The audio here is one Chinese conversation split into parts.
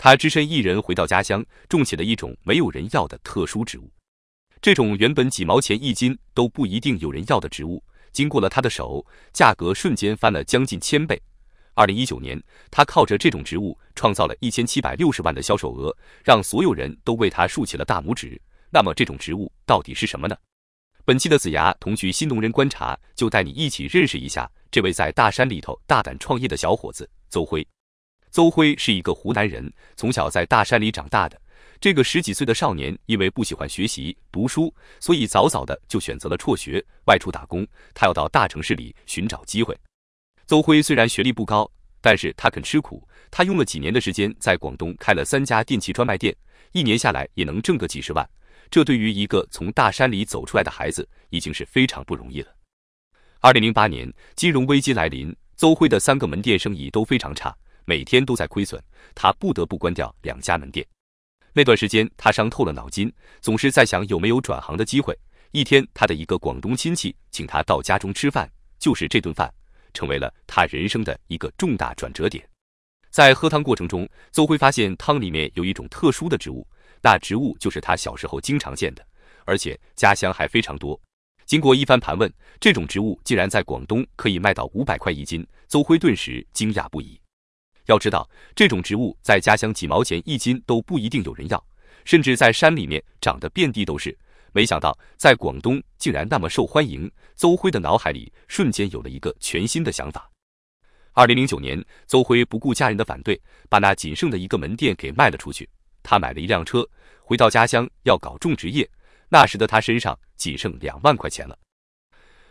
他只身一人回到家乡，种起了一种没有人要的特殊植物。这种原本几毛钱一斤都不一定有人要的植物，经过了他的手，价格瞬间翻了将近1000倍。2019年，他靠着这种植物创造了1760万的销售额，让所有人都为他竖起了大拇指。那么这种植物到底是什么呢？本期的子牙同去新农人观察，就带你一起认识一下这位在大山里头大胆创业的小伙子邹辉。邹辉是一个湖南人，从小在大山里长大的。这个10几岁的少年因为不喜欢学习读书，所以早早的就选择了辍学，外出打工。他要到大城市里寻找机会。邹辉虽然学历不高，但是他肯吃苦。他用了几年的时间，在广东开了3家电器专卖店，1年下来也能挣个几十万。这对于一个从大山里走出来的孩子，已经是非常不容易了。2008年，金融危机来临，邹辉的3个门店生意都非常差，每天都在亏损，他不得不关掉2家门店。那段时间，他伤透了脑筋，总是在想有没有转行的机会。一天，他的一个广东亲戚请他到家中吃饭，就是这顿饭成为了他人生的一个重大转折点。在喝汤过程中，邹辉发现汤里面有一种特殊的植物，那植物就是他小时候经常见的，而且家乡还非常多。经过一番盘问，这种植物竟然在广东可以卖到500块一斤，邹辉顿时惊讶不已。要知道，这种植物在家乡几毛钱一斤都不一定有人要，甚至在山里面长得遍地都是。没想到在广东竟然那么受欢迎，邹辉的脑海里瞬间有了一个全新的想法。2009年，邹辉不顾家人的反对，把那仅剩的一个门店给卖了出去。他买了一辆车，回到家乡要搞种植业。那时的他身上仅剩2万块钱了。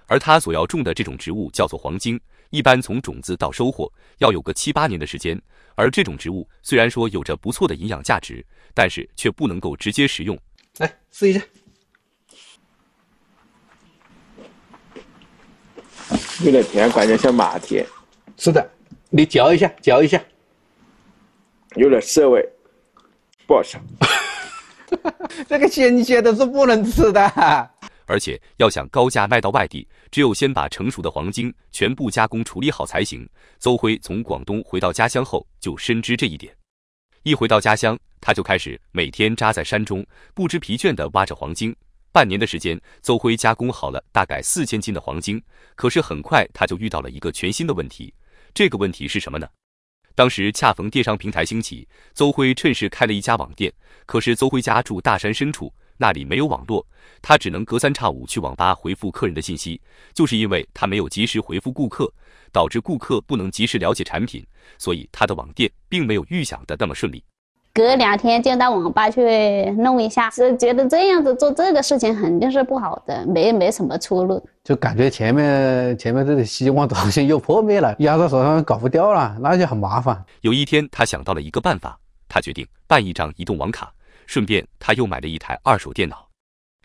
而他所要种的这种植物叫做黄精，一般从种子到收获要有个7、8年的时间。而这种植物虽然说有着不错的营养价值，但是却不能够直接食用。来试一下，有点甜，感觉像马甜。是的，你嚼一下，嚼一下，有点涩味，不好吃。这个鲜切的是不能吃的。而且要想高价卖到外地，只有先把成熟的黄精全部加工处理好才行。邹辉从广东回到家乡后就深知这一点。一回到家乡，他就开始每天扎在山中，不知疲倦地挖着黄精。半年的时间，邹辉加工好了大概4000斤的黄精。可是很快他就遇到了一个全新的问题。这个问题是什么呢？当时恰逢电商平台兴起，邹辉趁势开了一家网店。可是邹辉家住大山深处，那里没有网络，他只能隔3差5去网吧回复客人的信息。就是因为他没有及时回复顾客，导致顾客不能及时了解产品，所以他的网店并没有预想的那么顺利。隔2天就到网吧去弄一下，是觉得这样子做这个事情肯定是不好的，没什么出路，就感觉前面这个希望好像又破灭了，压在手上搞不掉了，那就很麻烦。有一天，他想到了一个办法，他决定办一张移动网卡，顺便他又买了一台2手电脑。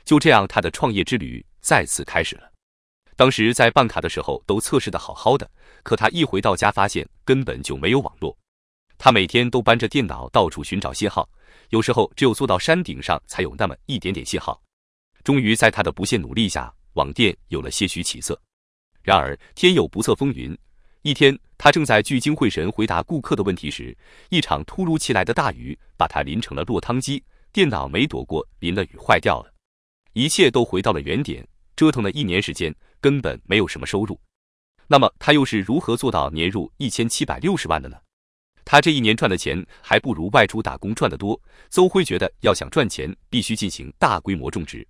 就这样，他的创业之旅再次开始了。当时在办卡的时候都测试的好好的，可他一回到家发现根本就没有网络。他每天都搬着电脑到处寻找信号，有时候只有坐到山顶上才有那么一点点信号。终于在他的不懈努力下，网店有了些许起色。然而天有不测风云，一天他正在聚精会神回答顾客的问题时，一场突如其来的大雨把他淋成了落汤鸡，电脑没躲过淋了雨坏掉了。一切都回到了原点，折腾了1年时间，根本没有什么收入。那么他又是如何做到年入1760万的呢？他这1年赚的钱还不如外出打工赚得多。邹辉觉得要想赚钱，必须进行大规模种植。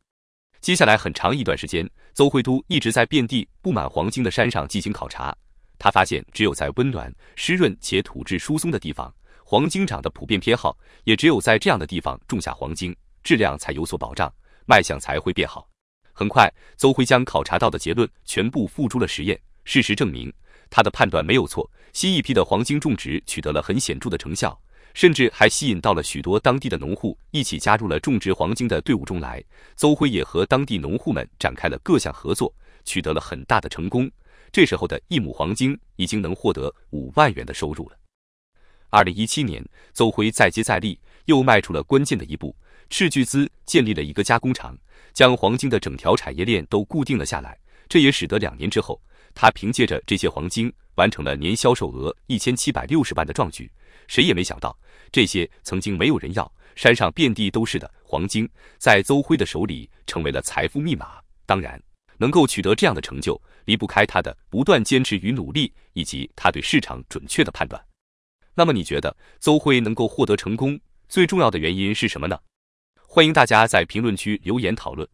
接下来很长一段时间，邹辉都一直在遍地布满黄精的山上进行考察。他发现，只有在温暖、湿润且土质疏松的地方，黄精长得普遍偏好，也只有在这样的地方种下黄精，质量才有所保障，卖相才会变好。很快，邹辉将考察到的结论全部付诸了实验。事实证明，他的判断没有错，新一批的黄精种植取得了很显著的成效，甚至还吸引到了许多当地的农户一起加入了种植黄精的队伍中来。邹辉也和当地农户们展开了各项合作，取得了很大的成功。这时候的1亩黄精已经能获得5万元的收入了。2017年，邹辉再接再厉，又迈出了关键的一步，斥巨资建立了一个加工厂，将黄精的整条产业链都固定了下来。这也使得2年之后，他凭借着这些黄精完成了年销售额1760万的壮举。谁也没想到，这些曾经没有人要，山上遍地都是的黄金，在邹辉的手里成为了财富密码。当然，能够取得这样的成就，离不开他的不断坚持与努力，以及他对市场准确的判断。那么你觉得邹辉能够获得成功，最重要的原因是什么呢？欢迎大家在评论区留言讨论。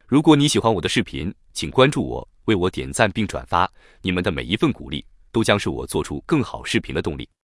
如果你喜欢我的视频，请关注我，为我点赞并转发，你们的每一份鼓励都将是我做出更好视频的动力。